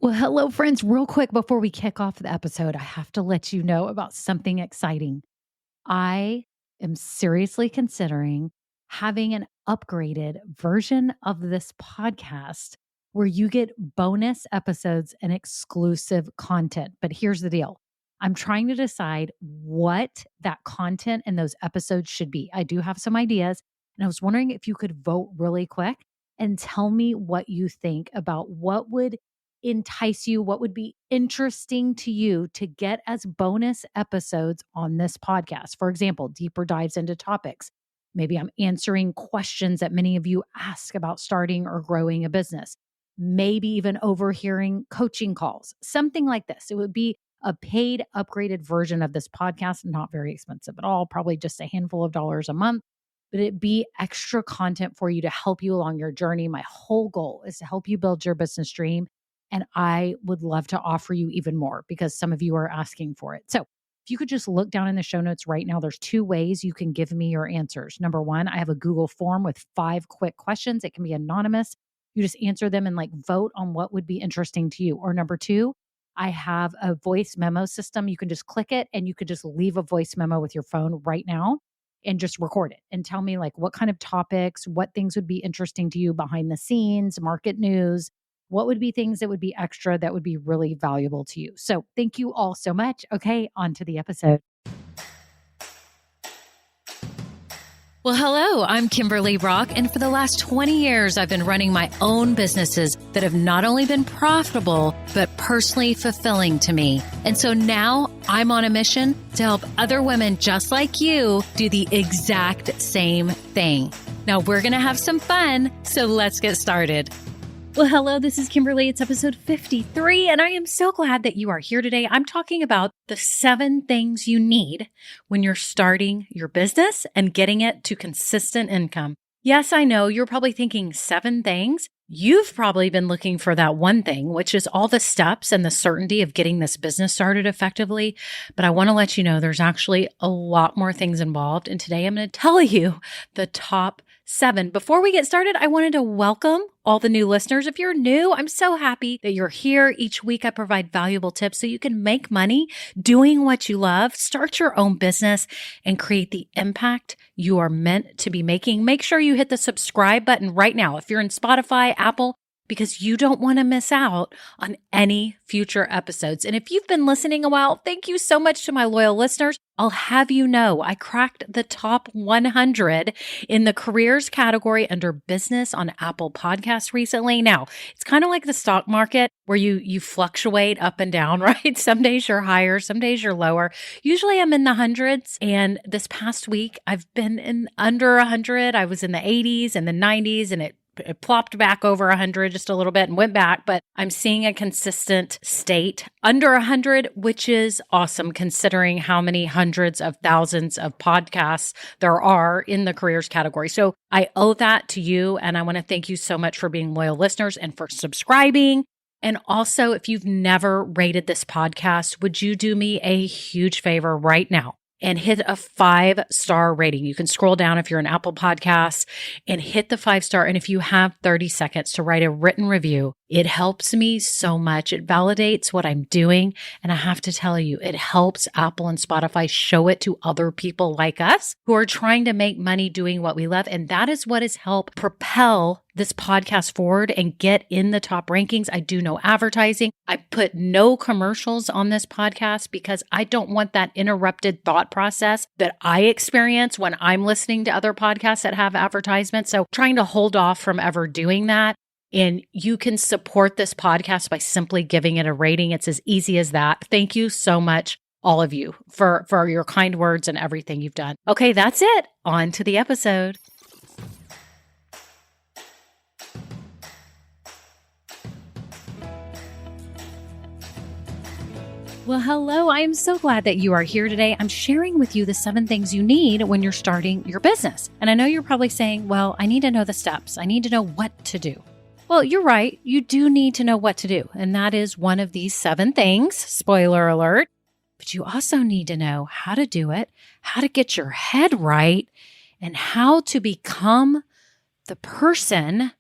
Well, hello, friends. Real quick before we kick off the episode, I have to let you know about something exciting. I am seriously considering having an upgraded version of this podcast where you get bonus episodes and exclusive content. But here's the deal, I'm trying to decide what that content and those episodes should be. I do have some ideas, and I was wondering if you could vote really quick and tell me what you think about what would entice you, what would be interesting to you to get as bonus episodes on this podcast. For example, deeper dives into topics. Maybe I'm answering questions that many of you ask about starting or growing a business. Maybe even overhearing coaching calls, something like this. It would be a paid, upgraded version of this podcast, not very expensive at all, probably just a handful of dollars a month, but it be extra content for you to help you along your journey. My whole goal is to help you build your business dream. And I would love to offer you even more because some of you are asking for it. So if you could just look down in the show notes right now, there's two ways you can give me your answers. Number one, I have a Google form with 5 quick questions. It can be anonymous. You just answer them and vote on what would be interesting to you. Or number two, I have a voice memo system. You can just click it and you could just leave a voice memo with your phone right now and just record it and tell me what kind of topics, what things would be interesting to you behind the scenes, market news, what would be things that would be extra that would be really valuable to you. So thank you all so much. Okay, on to the episode. Well, hello, I'm Kimberly Brock, and for the last 20 years, I've been running my own businesses that have not only been profitable, but personally fulfilling to me. And so now I'm on a mission to help other women just like you do the exact same thing. Now we're going to have some fun, so let's get started. Well, hello, this is Kimberly. It's episode 53, and I am so glad that you are here today. I'm talking about the 7 things you need when you're starting your business and getting it to consistent income. Yes, I know you're probably thinking 7 things. You've probably been looking for that one thing, which is all the steps and the certainty of getting this business started effectively. But I want to let you know there's actually a lot more things involved. And today I'm going to tell you the top 7. Before we get started, I wanted to welcome all the new listeners. If you're new, I'm so happy that you're here. Each week I provide valuable tips so you can make money doing what you love, start your own business, and create the impact you are meant to be making. Make sure you hit the subscribe button right now if you're in Spotify, Apple, because you don't want to miss out on any future episodes. And if you've been listening a while, thank you so much to my loyal listeners. I'll have you know, I cracked the top 100 in the careers category under business on Apple Podcasts recently. Now, it's kind of like the stock market where you fluctuate up and down, right? Some days you're higher, some days you're lower. Usually I'm in the hundreds. And this past week, I've been in under 100. I was in the 80s and the 90s, and it plopped back over 100 just a little bit and went back, but I'm seeing a consistent state under 100, which is awesome considering how many hundreds of thousands of podcasts there are in the careers category. So I owe that to you, and I want to thank you so much for being loyal listeners and for subscribing. And also, if you've never rated this podcast, would you do me a huge favor right now and hit a 5-star rating? You can scroll down if you're an Apple Podcasts and hit the 5-star. And if you have 30 seconds to write a written review, it helps me so much. It validates what I'm doing. And I have to tell you, it helps Apple and Spotify show it to other people like us who are trying to make money doing what we love. And that is what has helped propel this podcast forward and get in the top rankings. I do no advertising. I put no commercials on this podcast because I don't want that interrupted thought process that I experience when I'm listening to other podcasts that have advertisements. So trying to hold off from ever doing that. And you can support this podcast by simply giving it a rating. It's as easy as that. Thank you so much, all of you, for your kind words and everything you've done. Okay, that's it. On to the episode. Well, hello. I am so glad that you are here today. I'm sharing with you the 7 things you need when you're starting your business. And I know you're probably saying, well, I need to know the steps. I need to know what to do. Well, you're right. You do need to know what to do. And that is one of these 7 things. Spoiler alert. But you also need to know how to do it, how to get your head right, and how to become the person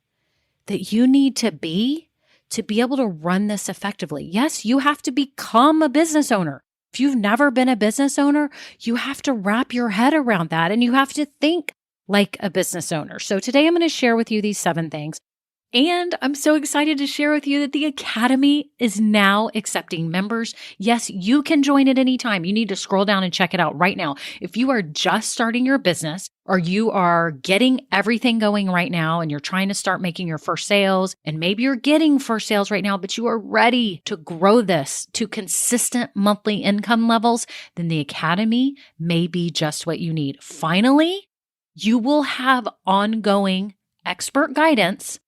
that you need to be to be able to run this effectively. Yes, you have to become a business owner. If you've never been a business owner, you have to wrap your head around that and you have to think like a business owner. So today I'm going to share with you these 7 things. And I'm so excited to share with you that the Academy is now accepting members. Yes, you can join at any time. You need to scroll down and check it out right now. If you are just starting your business or you are getting everything going right now and you're trying to start making your first sales, and maybe you're getting first sales right now, but you are ready to grow this to consistent monthly income levels, then the Academy may be just what you need. Finally, you will have ongoing expert guidance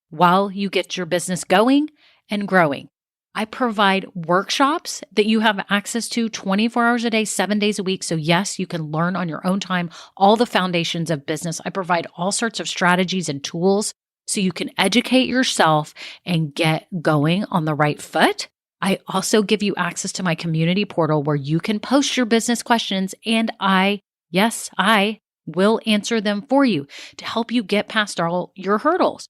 while you get your business going and growing. I provide workshops that you have access to 24 hours a day, 7 days a week. So yes, you can learn on your own time all the foundations of business. I provide all sorts of strategies and tools so you can educate yourself and get going on the right foot. I also give you access to my community portal where you can post your business questions and I will answer them for you to help you get past all your hurdles.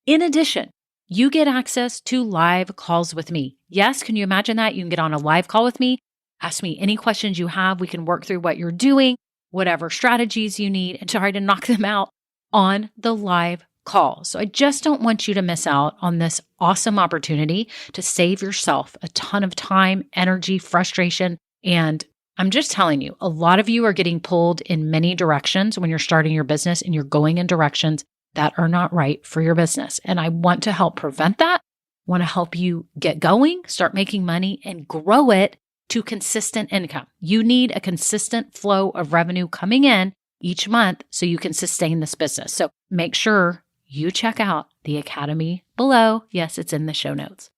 In addition, you get access to live calls with me. Yes, can you imagine that? You can get on a live call with me, ask me any questions you have. We can work through what you're doing, whatever strategies you need, and try to knock them out on the live call. So I just don't want you to miss out on this awesome opportunity to save yourself a ton of time, energy, frustration, and I'm just telling you, a lot of you are getting pulled in many directions when you're starting your business and you're going in directions that are not right for your business. And I want to help prevent that. I want to help you get going, start making money, and grow it to consistent income. You need a consistent flow of revenue coming in each month so you can sustain this business. So make sure you check out the Academy below. Yes, it's in the show notes.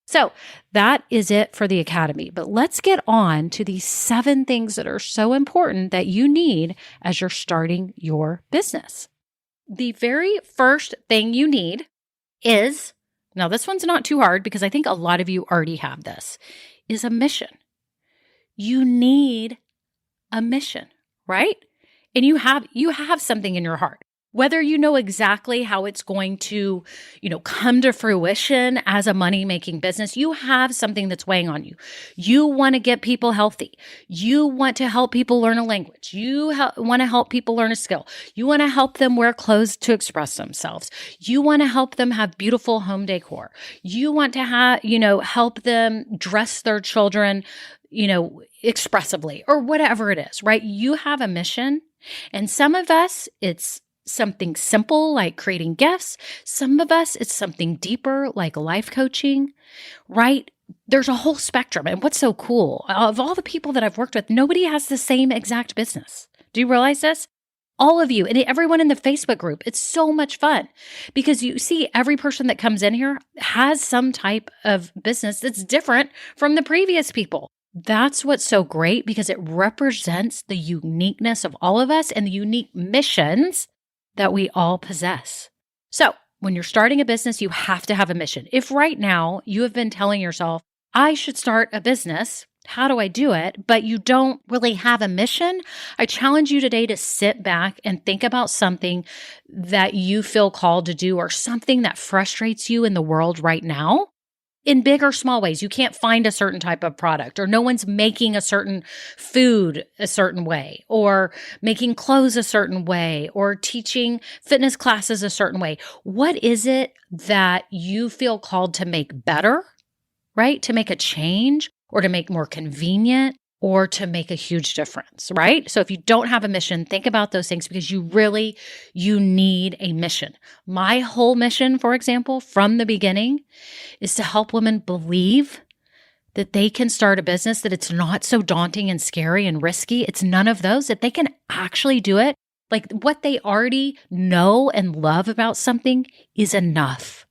So that is it for the Academy. But let's get on to these 7 things that are so important that you need as you're starting your business. The very first thing you need is, now this one's not too hard because I think a lot of you already have this, is a mission. You need a mission, right? And you have something in your heart. Whether you know exactly how it's going to, come to fruition as a money-making business, you have something that's weighing on you. You want to get people healthy. You want to help people learn a language. You want to help people learn a skill. You want to help them wear clothes to express themselves. You want to help them have beautiful home decor. You want to help them dress their children, expressively or whatever it is, right? You have a mission. And some of us, it's something simple like creating gifts. Some of us, it's something deeper like life coaching, right? There's a whole spectrum. And what's so cool, of all the people that I've worked with, nobody has the same exact business. Do you realize this? All of you and everyone in the Facebook group, it's so much fun because you see every person that comes in here has some type of business that's different from the previous people. That's what's so great because it represents the uniqueness of all of us and the unique missions that we all possess. So when you're starting a business, you have to have a mission. If right now you have been telling yourself, I should start a business, how do I do it? But you don't really have a mission, I challenge you today to sit back and think about something that you feel called to do or something that frustrates you in the world right now. In big or small ways, you can't find a certain type of product or no one's making a certain food a certain way or making clothes a certain way or teaching fitness classes a certain way. What is it that you feel called to make better, right? To make a change or to make more convenient or to make a huge difference, right? So if you don't have a mission, think about those things because you need a mission. My whole mission, for example, from the beginning is to help women believe that they can start a business, that it's not so daunting and scary and risky. It's none of those, that they can actually do it. Like what they already know and love about something is enough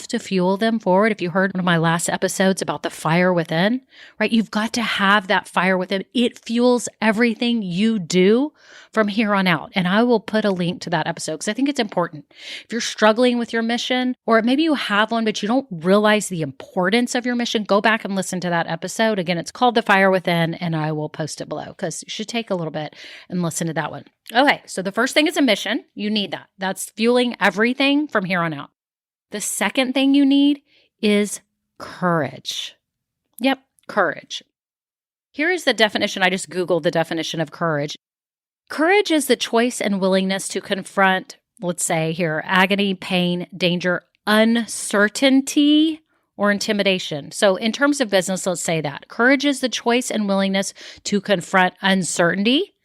to fuel them forward. If you heard one of my last episodes about the fire within, right? You've got to have that fire within. It fuels everything you do from here on out. And I will put a link to that episode because I think it's important. If you're struggling with your mission, or maybe you have one, but you don't realize the importance of your mission, go back and listen to that episode. Again, it's called The Fire Within, and I will post it below because you should take a little bit and listen to that one. Okay, so the first thing is a mission. You need that. That's fueling everything from here on out. The second thing you need is courage. Yep, courage. Here is the definition. I just Googled the definition of courage. Courage is the choice and willingness to confront, let's say here, agony, pain, danger, uncertainty, or intimidation. So in terms of business, let's say that. Courage is the choice and willingness to confront uncertainty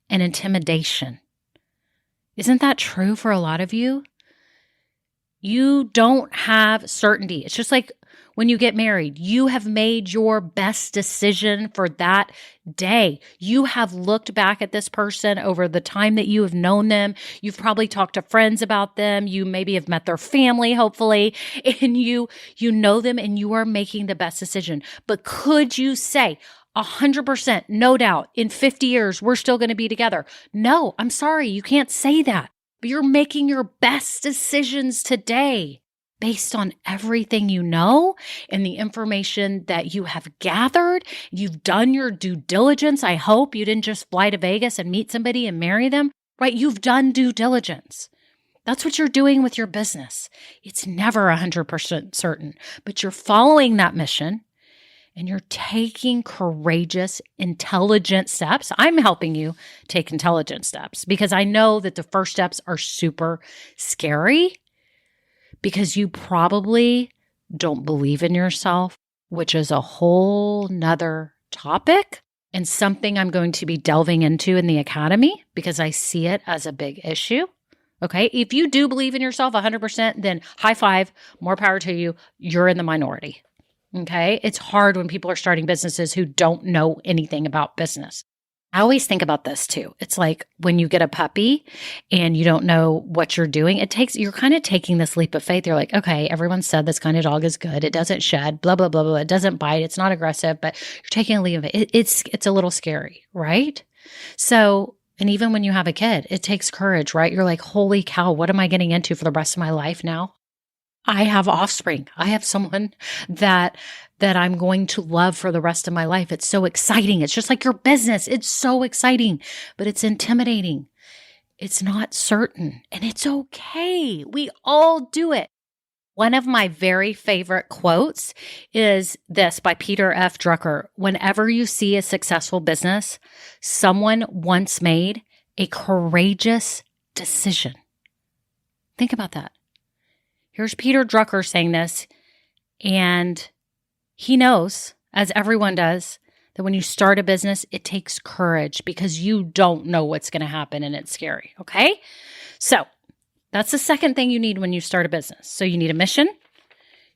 and intimidation. Isn't that true for a lot of you? You don't have certainty. It's just like when you get married, you have made your best decision for that day. You have looked back at this person over the time that you have known them. You've probably talked to friends about them. You maybe have met their family, hopefully, and you know them and you are making the best decision. But could you say 100%, no doubt, in 50 years, we're still going to be together? No, I'm sorry. You can't say that. But you're making your best decisions today based on everything you know and the information that you have gathered. You've done your due diligence. I hope you didn't just fly to Vegas and meet somebody and marry them, right? You've done due diligence. That's what you're doing with your business. It's never 100% certain, but you're following that mission and you're taking courageous, intelligent steps. I'm helping you take intelligent steps because I know that the first steps are super scary because you probably don't believe in yourself, which is a whole nother topic and something I'm going to be delving into in the academy because I see it as a big issue. Okay. If you do believe in yourself 100%, then high five, more power to you. You're in the minority. Okay. It's hard when people are starting businesses who don't know anything about business. I always think about this too. It's like when you get a puppy and you don't know what you're doing, you're kind of taking this leap of faith. You're like, okay, everyone said this kind of dog is good. It doesn't shed, blah, blah, blah, blah. It doesn't bite. It's not aggressive, but you're taking a leap of faith. It's a little scary, right? So, and even when you have a kid, it takes courage, right? You're like, holy cow, what am I getting into for the rest of my life now? I have offspring. I have someone that I'm going to love for the rest of my life. It's so exciting. It's just like your business. It's so exciting, but it's intimidating. It's not certain, and it's okay. We all do it. One of my very favorite quotes is this by Peter F. Drucker. Whenever you see a successful business, someone once made a courageous decision. Think about that. Here's Peter Drucker saying this, and he knows, as everyone does, that when you start a business, it takes courage because you don't know what's going to happen and it's scary, okay? So that's the second thing you need when you start a business. So you need a mission,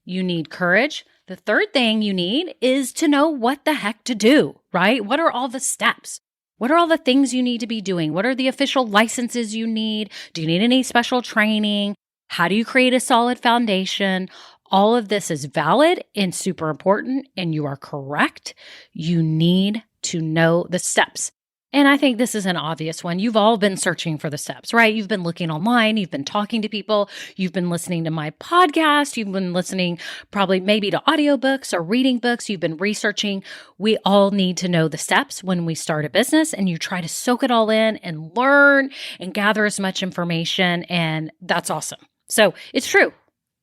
you need courage. The third thing you need is to know what the heck to do, right? What are all the steps? What are all the things you need to be doing? What are the official licenses you need? Do you need any special training? How do you create a solid foundation? All of this is valid and super important, and you are correct. You need to know the steps. And I think this is an obvious one. You've all been searching for the steps, right? You've been looking online. You've been talking to people. You've been listening to my podcast. You've been listening probably maybe to audiobooks or reading books. You've been researching. We all need to know the steps when we start a business, and you try to soak it all in and learn and gather as much information. And that's awesome. So it's true.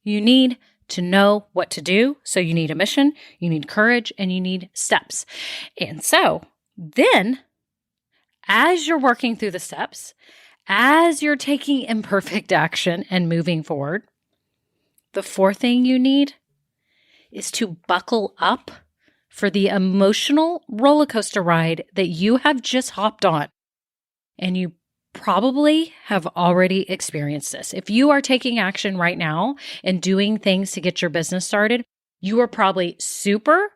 You need to know what to do. So you need a mission, you need courage, and you need steps. And so then as you're working through the steps, as you're taking imperfect action and moving forward, the fourth thing you need is to buckle up for the emotional roller coaster ride that you have just hopped on. And you probably have already experienced this. If you are taking action right now and doing things to get your business started, you are probably super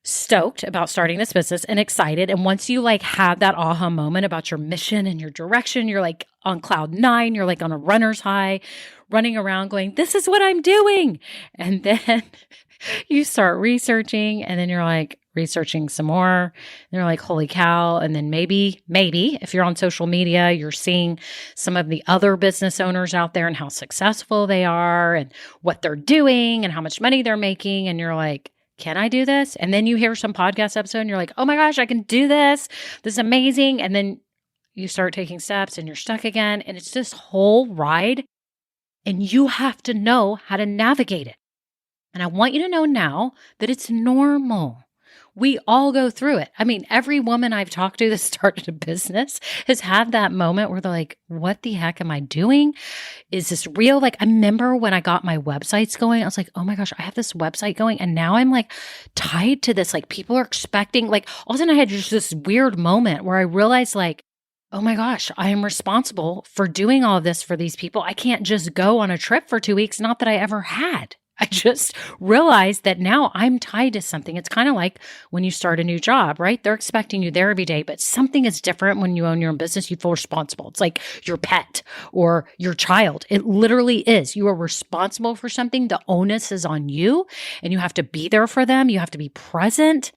stoked about starting this business and excited. And once you have that aha moment about your mission and your direction, you're like on cloud 9, you're like on a runner's high, running around going, this is what I'm doing. And then you start researching, and then you're like researching some more. And you're like, holy cow. And then maybe if you're on social media, you're seeing some of the other business owners out there and how successful they are and what they're doing and how much money they're making. And you're like, can I do this? And then you hear some podcast episode and you're like, oh my gosh, I can do this. This is amazing. And then you start taking steps and you're stuck again. And it's this whole ride. And you have to know how to navigate it. And I want you to know now that it's normal. We all go through it. I mean, every woman I've talked to that started a business has had that moment where they're like, what the heck am I doing? Is this real? Like, I remember when I got my websites going, I was like, oh my gosh, I have this website going. And now I'm like tied to this. Like, people are expecting, like, all of a sudden I had just this weird moment where I realized, like, oh my gosh, I am responsible for doing all of this for these people. I can't just go on a trip for 2 weeks. Not that I ever had. I just realized that now I'm tied to something. It's kind of like when you start a new job, right? They're expecting you there every day, but something is different when you own your own business. You feel responsible. It's like your pet or your child. It literally is. You are responsible for something. The onus is on you, and you have to be there for them. You have to be present.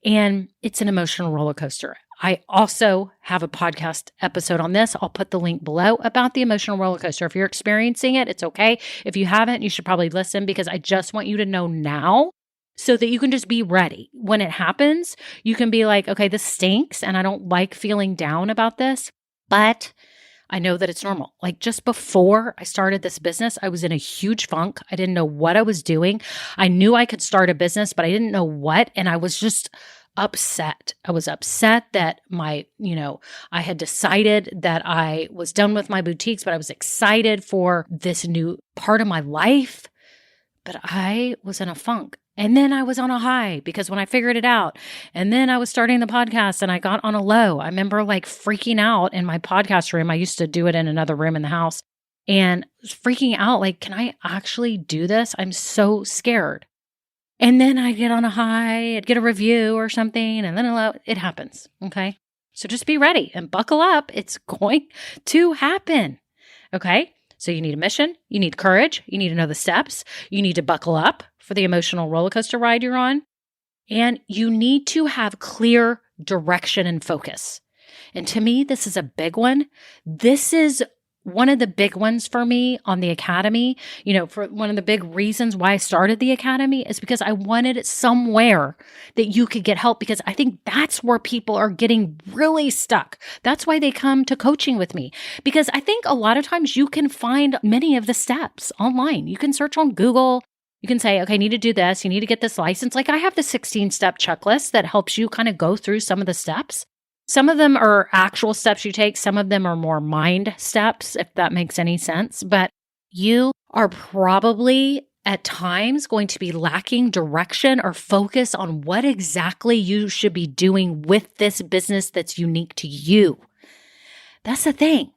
And it's an emotional roller coaster. I also have a podcast episode on this. I'll put the link below about the emotional roller coaster. If you're experiencing it, it's okay. If you haven't, you should probably listen, because I just want you to know now so that you can just be ready. When it happens, you can be like, okay, this stinks and I don't like feeling down about this, but I know that it's normal. Like, just before I started this business, I was in a huge funk. I didn't know what I was doing. I knew I could start a business, but I didn't know what. And I was just upset. I was upset that I had decided that I was done with my boutiques, but I was excited for this new part of my life. But I was in a funk. And then I was on a high, because when I figured it out, and then I was starting the podcast and I got on a low. I remember like freaking out in my podcast room. I used to do it in another room in the house, and freaking out like, can I actually do this? I'm so scared. And then I get on a high, I'd get a review or something, and then it happens, okay? So just be ready and buckle up. It's going to happen, okay? So you need a mission, you need courage, you need to know the steps, you need to buckle up for the emotional roller coaster ride you're on, and you need to have clear direction and focus. And to me, this is a big one. This is one of the big ones for me on the academy. For one of the big reasons why I started the academy is because I wanted somewhere that you could get help, because I think that's where people are getting really stuck. That's why they come to coaching with me, because I think a lot of times you can find many of the steps online. You can search on Google. You can say, okay, I need to do this. You need to get this license. Like, I have the 16-step checklist that helps you kind of go through some of the steps. Some of them are actual steps you take. Some of them are more mind steps, if that makes any sense. But you are probably at times going to be lacking direction or focus on what exactly you should be doing with this business that's unique to you. That's the thing.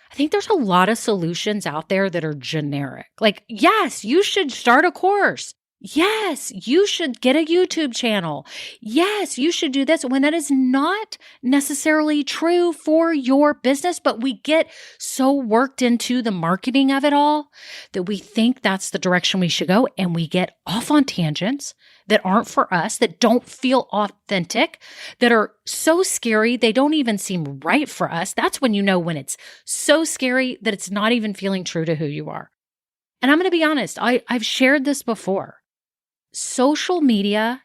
I think there's a lot of solutions out there that are generic. Like, yes, you should start a course. Yes, you should get a YouTube channel. Yes, you should do this, when that is not necessarily true for your business. But we get so worked into the marketing of it all that we think that's the direction we should go. And we get off on tangents that aren't for us, that don't feel authentic, that are so scary, they don't even seem right for us. That's when you know when it's so scary that it's not even feeling true to who you are. And I'm going to be honest, I've shared this before. Social media,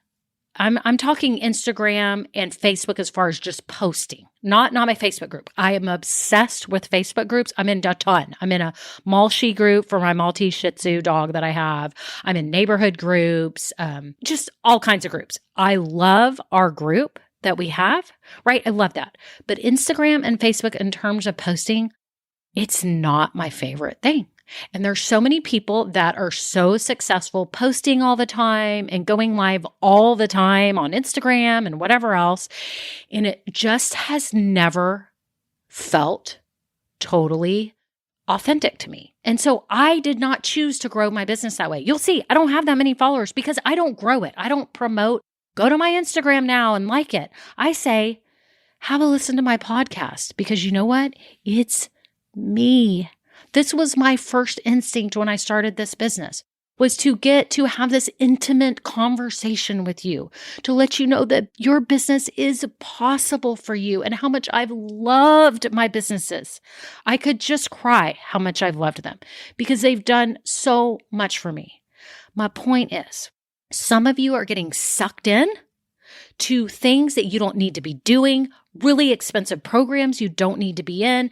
I'm talking Instagram and Facebook as far as just posting, not my Facebook group. I am obsessed with Facebook groups. I'm in a ton. I'm in a Malshi group for my Maltese Shih Tzu dog that I have. I'm in neighborhood groups, just all kinds of groups. I love our group that we have, right? I love that. But Instagram and Facebook, in terms of posting, it's not my favorite thing. And there's so many people that are so successful posting all the time and going live all the time on Instagram and whatever else. And it just has never felt totally authentic to me. And so I did not choose to grow my business that way. You'll see, I don't have that many followers because I don't grow it. I don't promote, go to my Instagram now and like it. I say, have a listen to my podcast, because you know what? It's me. This was my first instinct when I started this business, was to get to have this intimate conversation with you, to let you know that your business is possible for you and how much I've loved my businesses. I could just cry how much I've loved them because they've done so much for me. My point is, some of you are getting sucked in to things that you don't need to be doing, really expensive programs you don't need to be in.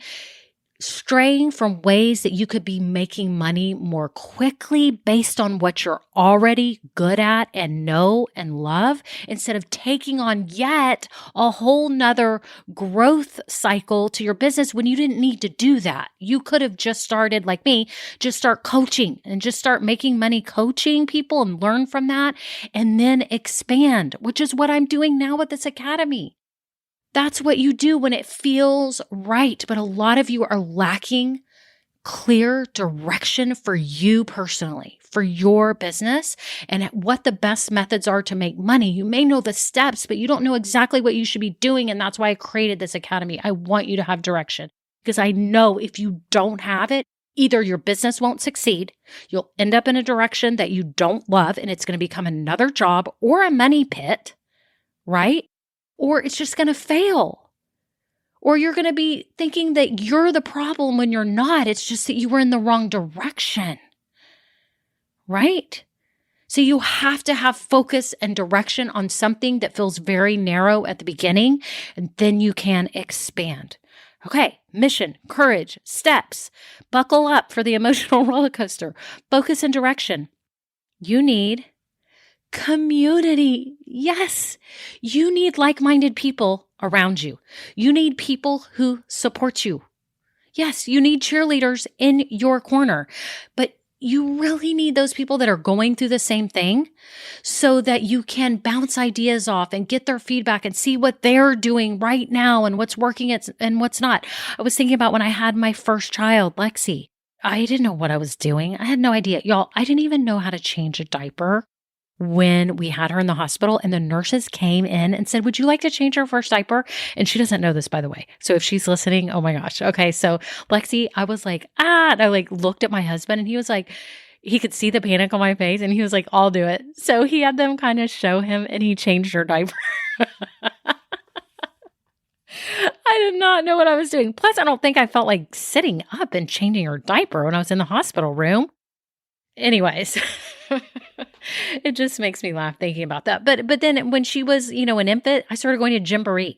straying from ways that you could be making money more quickly based on what you're already good at and know and love, instead of taking on yet a whole nother growth cycle to your business when you didn't need to do that. You could have just started, like me, just start coaching and just start making money coaching people and learn from that and then expand, which is what I'm doing now with this academy. That's what you do when it feels right. But a lot of you are lacking clear direction for you personally, for your business, and what the best methods are to make money. You may know the steps, but you don't know exactly what you should be doing. And that's why I created this academy. I want you to have direction, because I know if you don't have it, either your business won't succeed, you'll end up in a direction that you don't love, and it's going to become another job or a money pit, right? Or it's just going to fail. Or you're going to be thinking that you're the problem when you're not. It's just that you were in the wrong direction, right? So you have to have focus and direction on something that feels very narrow at the beginning, and then you can expand. Okay, mission, courage, steps. Buckle up for the emotional roller coaster. Focus and direction. You need community. Yes, you need like-minded people around you. You need people who support you. Yes, you need cheerleaders in your corner, but you really need those people that are going through the same thing so that you can bounce ideas off and get their feedback and see what they're doing right now and what's working and what's not. I was thinking about when I had my first child, Lexi. I didn't know what I was doing. I had no idea. Y'all, I didn't even know how to change a diaper when we had her in the hospital, and the nurses came in and said, "Would you like to change her first diaper?" And she doesn't know this, by the way. So if she's listening, oh my gosh. Okay. So Lexi, I was like, and I looked at my husband, and he was like, he could see the panic on my face, and he was like, "I'll do it." So he had them kind of show him, and he changed her diaper. I did not know what I was doing. Plus, I don't think I felt like sitting up and changing her diaper when I was in the hospital room. Anyways, it just makes me laugh thinking about that. But then when she was, an infant, I started going to Gymboree.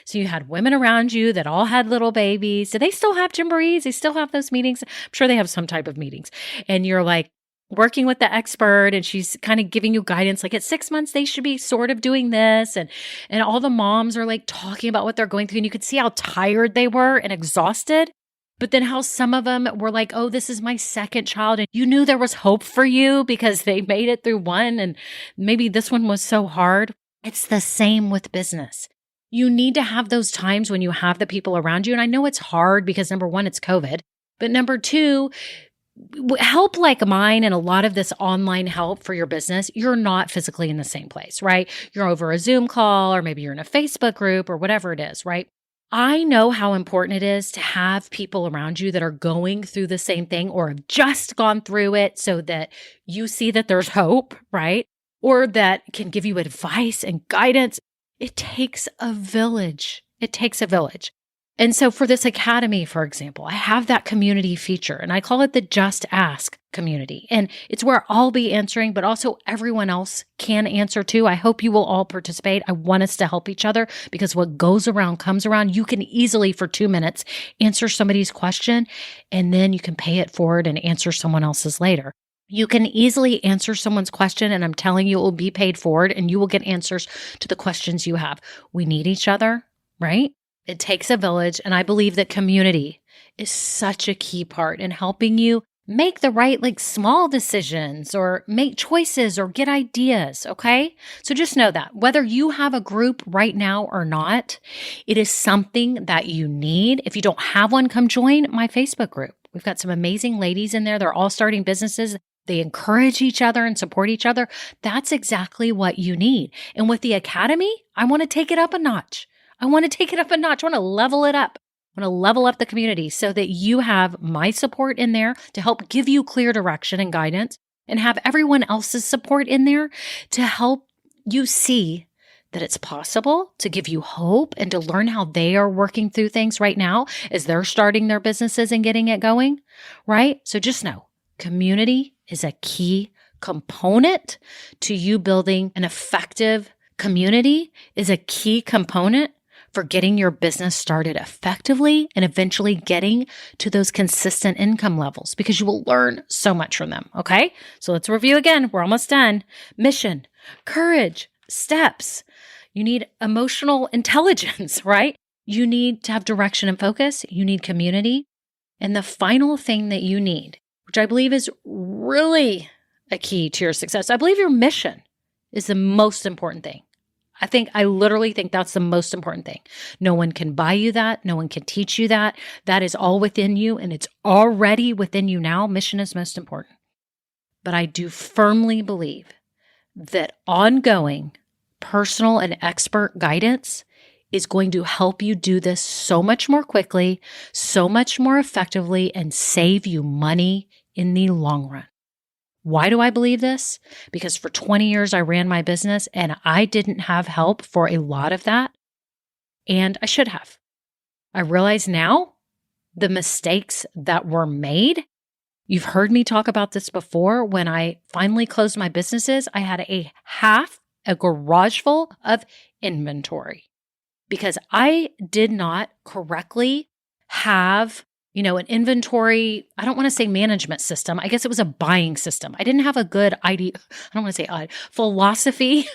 So you had women around you that all had little babies. Do they still have Gymborees? They still have those meetings? I'm sure they have some type of meetings. And you're like working with the expert, and she's kind of giving you guidance. Like at 6 months, they should be sort of doing this. And all the moms are like talking about what they're going through. And you could see how tired they were and exhausted. But then how some of them were like, "Oh, this is my second child." And you knew there was hope for you because they made it through one, and maybe this one was so hard. It's the same with business. You need to have those times when you have the people around you. And I know it's hard because number one, it's COVID. But number two, help like mine and a lot of this online help for your business, you're not physically in the same place, right? You're over a Zoom call, or maybe you're in a Facebook group or whatever it is, right? I know how important it is to have people around you that are going through the same thing or have just gone through it so that you see that there's hope, right? Or that can give you advice and guidance. It takes a village. It takes a village. And so for this academy, for example, I have that community feature, and I call it the Just Ask community. And it's where I'll be answering, but also everyone else can answer too. I hope you will all participate. I want us to help each other, because what goes around comes around. You can easily, for 2 minutes, answer somebody's question, and then you can pay it forward and answer someone else's later. You can easily answer someone's question, and I'm telling you, it will be paid forward, and you will get answers to the questions you have. We need each other, right? It takes a village, and I believe that community is such a key part in helping you make the right, small decisions or make choices or get ideas, okay? So just know that whether you have a group right now or not, it is something that you need. If you don't have one, come join my Facebook group. We've got some amazing ladies in there. They're all starting businesses. They encourage each other and support each other. That's exactly what you need. And with the academy, I want to take it up a notch. I want to level it up. I want to level up the community so that you have my support in there to help give you clear direction and guidance, and have everyone else's support in there to help you see that it's possible, to give you hope, and to learn how they are working through things right now as they're starting their businesses and getting it going, right? So just know, community is a key component to you building an effective community, is a key component for getting your business started effectively and eventually getting to those consistent income levels, because you will learn so much from them. Okay. So let's review again. We're almost done. Mission, courage, steps. You need emotional intelligence, right? You need to have direction and focus. You need community. And the final thing that you need, which I believe is really a key to your success, I believe your mission is the most important thing. I literally think that's the most important thing. No one can buy you that. No one can teach you that. That is all within you, and it's already within you now. Mission is most important. But I do firmly believe that ongoing personal and expert guidance is going to help you do this so much more quickly, so much more effectively, and save you money in the long run. Why do I believe this? Because for 20 years, I ran my business and I didn't have help for a lot of that. And I should have. I realize now the mistakes that were made. You've heard me talk about this before. When I finally closed my businesses, I had a garage full of inventory because I did not correctly have an inventory, I don't want to say management system. I guess it was a buying system. I didn't have a good idea. I don't want to say philosophy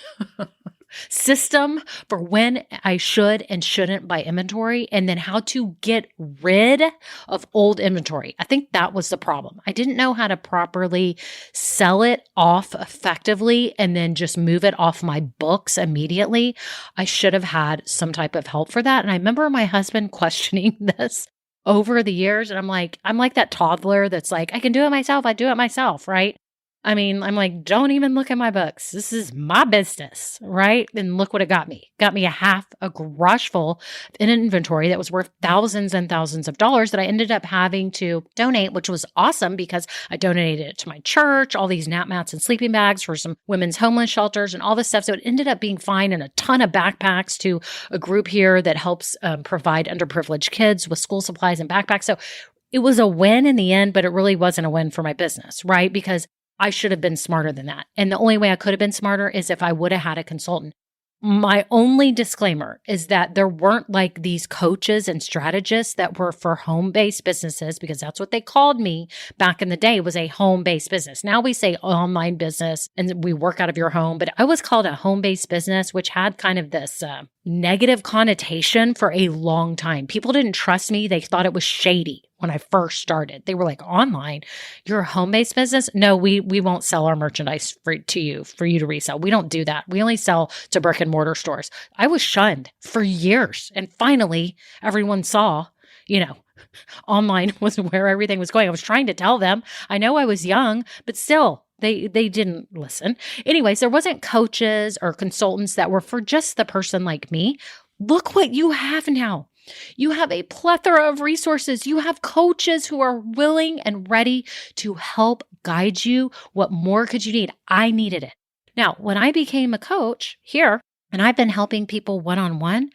system for when I should and shouldn't buy inventory, and then how to get rid of old inventory. I think that was the problem. I didn't know how to properly sell it off effectively and then just move it off my books immediately. I should have had some type of help for that. And I remember my husband questioning this over the years. And I'm like that toddler that's like, I can do it myself. I do it myself, right? I mean, I'm like, don't even look at my books. This is my business, right? And look what it got me. Got me a garage full in an inventory that was worth thousands and thousands of dollars that I ended up having to donate, which was awesome because I donated it to my church, all these nap mats and sleeping bags for some women's homeless shelters and all this stuff. So it ended up being fine, and a ton of backpacks to a group here that helps provide underprivileged kids with school supplies and backpacks. So it was a win in the end, but it really wasn't a win for my business, right? Because I should have been smarter than that. And the only way I could have been smarter is if I would have had a consultant. My only disclaimer is that there weren't like these coaches and strategists that were for home-based businesses, because that's what they called me back in the day, was a home-based business. Now we say online business and we work out of your home, but I was called a home-based business, which had kind of this negative connotation for a long time. People didn't trust me. They thought it was shady when I first started. They were like, online, you're a home-based business? No, we won't sell our merchandise for you to resell. We don't do that. We only sell to brick and mortar stores. I was shunned for years. And finally, everyone saw, online was where everything was going. I was trying to tell them. I know I was young, but still, they didn't listen. Anyways, there wasn't coaches or consultants that were for just the person like me. Look what you have now. You have a plethora of resources. You have coaches who are willing and ready to help guide you. What more could you need? I needed it. Now, when I became a coach here, and I've been helping people one-on-one,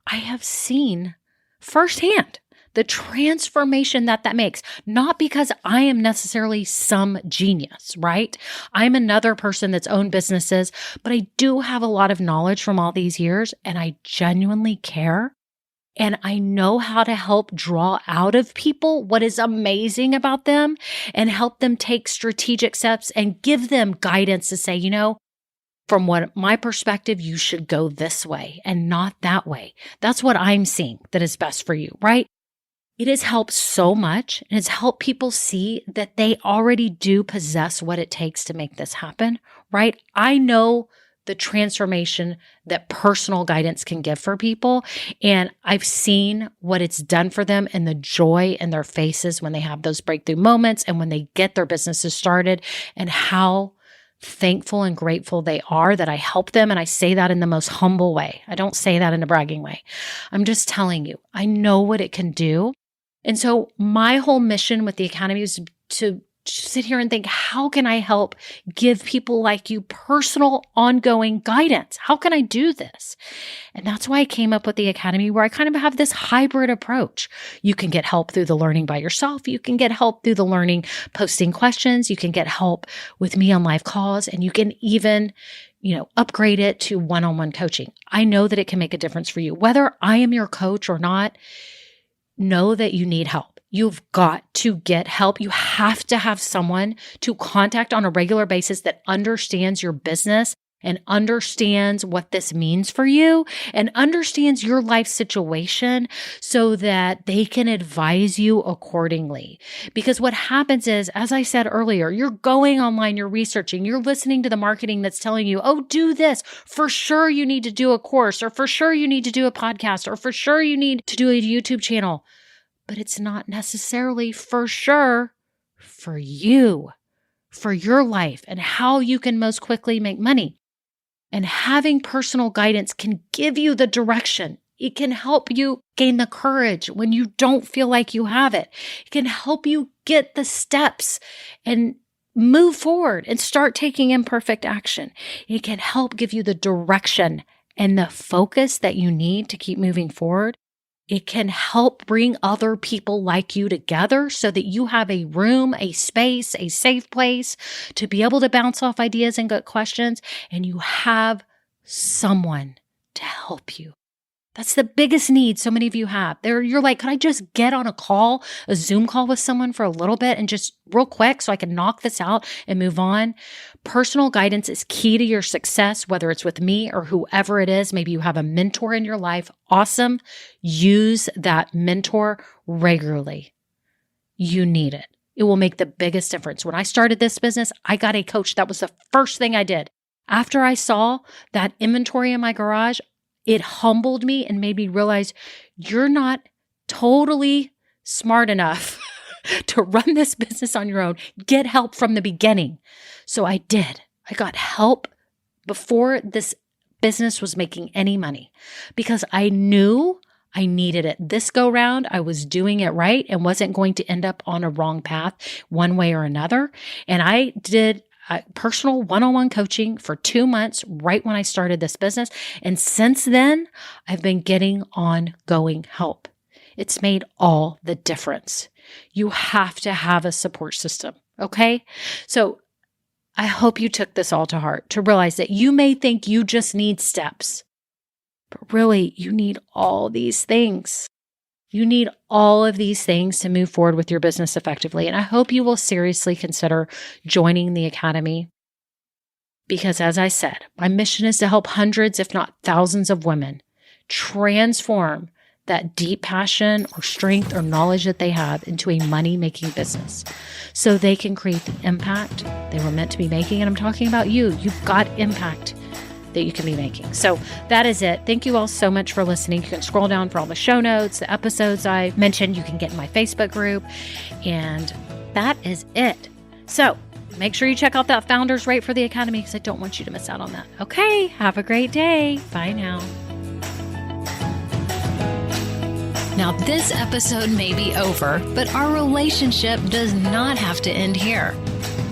I have seen firsthand the transformation that makes. Not because I am necessarily some genius, right? I'm another person that's owned businesses, but I do have a lot of knowledge from all these years, and I genuinely care. And I know how to help draw out of people what is amazing about them and help them take strategic steps and give them guidance to say, from what my perspective, you should go this way and not that way. That's what I'm seeing that is best for you, right? It has helped so much, and it's helped people see that they already do possess what it takes to make this happen, right? I know the transformation that personal guidance can give for people. And I've seen what it's done for them and the joy in their faces when they have those breakthrough moments and when they get their businesses started, and how thankful and grateful they are that I help them. And I say that in the most humble way. I don't say that in a bragging way. I'm just telling you, I know what it can do. And so my whole mission with the Academy is to sit here and think, how can I help give people like you personal, ongoing guidance? How can I do this? And that's why I came up with the Academy, where I kind of have this hybrid approach. You can get help through the learning by yourself. You can get help through the learning, posting questions. You can get help with me on live calls, and you can even, upgrade it to one-on-one coaching. I know that it can make a difference for you. Whether I am your coach or not, know that you need help. You've got to get help. You have to have someone to contact on a regular basis that understands your business and understands what this means for you and understands your life situation so that they can advise you accordingly. Because what happens is, as I said earlier, you're going online, you're researching, you're listening to the marketing that's telling you, oh, do this. For sure you need to do a course, or for sure you need to do a podcast, or for sure you need to do a YouTube channel. But it's not necessarily for sure for you, for your life, and how you can most quickly make money. And having personal guidance can give you the direction. It can help you gain the courage when you don't feel like you have it. It can help you get the steps and move forward and start taking imperfect action. It can help give you the direction and the focus that you need to keep moving forward. It can help bring other people like you together so that you have a room, a space, a safe place to be able to bounce off ideas and good questions, and you have someone to help you. That's the biggest need so many of you have. You're like, could I just get on a Zoom call with someone for a little bit and just real quick so I can knock this out and move on? Personal guidance is key to your success, whether it's with me or whoever it is. Maybe you have a mentor in your life. Awesome. Use that mentor regularly. You need it. It will make the biggest difference. When I started this business, I got a coach. That was the first thing I did. After I saw that inventory in my garage, it humbled me and made me realize you're not totally smart enough to run this business on your own. Get help from the beginning. So I did. I got help before this business was making any money because I knew I needed it. This go round, I was doing it right and wasn't going to end up on a wrong path one way or another. And I did personal one-on-one coaching for 2 months right when I started this business. And since then, I've been getting ongoing help. It's made all the difference. You have to have a support system, okay? So I hope you took this all to heart to realize that you may think you just need steps, but really you need all these things. You need all of these things to move forward with your business effectively. And I hope you will seriously consider joining the Academy because, as I said, my mission is to help hundreds, if not thousands of women transform that deep passion or strength or knowledge that they have into a money-making business so they can create the impact they were meant to be making. And I'm talking about you. You've got impact that you can be making. So that is it. Thank you all so much for listening. You can scroll down for all the show notes, the episodes I mentioned. You can get in my Facebook group. And that is it. So make sure you check out that Founders Rate for the Academy because I don't want you to miss out on that. Okay. Have a great day. Bye now. Now, this episode may be over, but our relationship does not have to end here.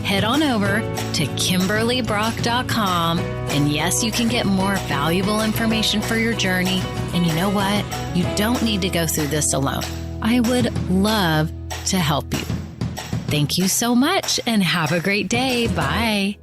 Head on over to KimberlyBrock.com, and yes, you can get more valuable information for your journey. And you know what? You don't need to go through this alone. I would love to help you. Thank you so much, and have a great day. Bye.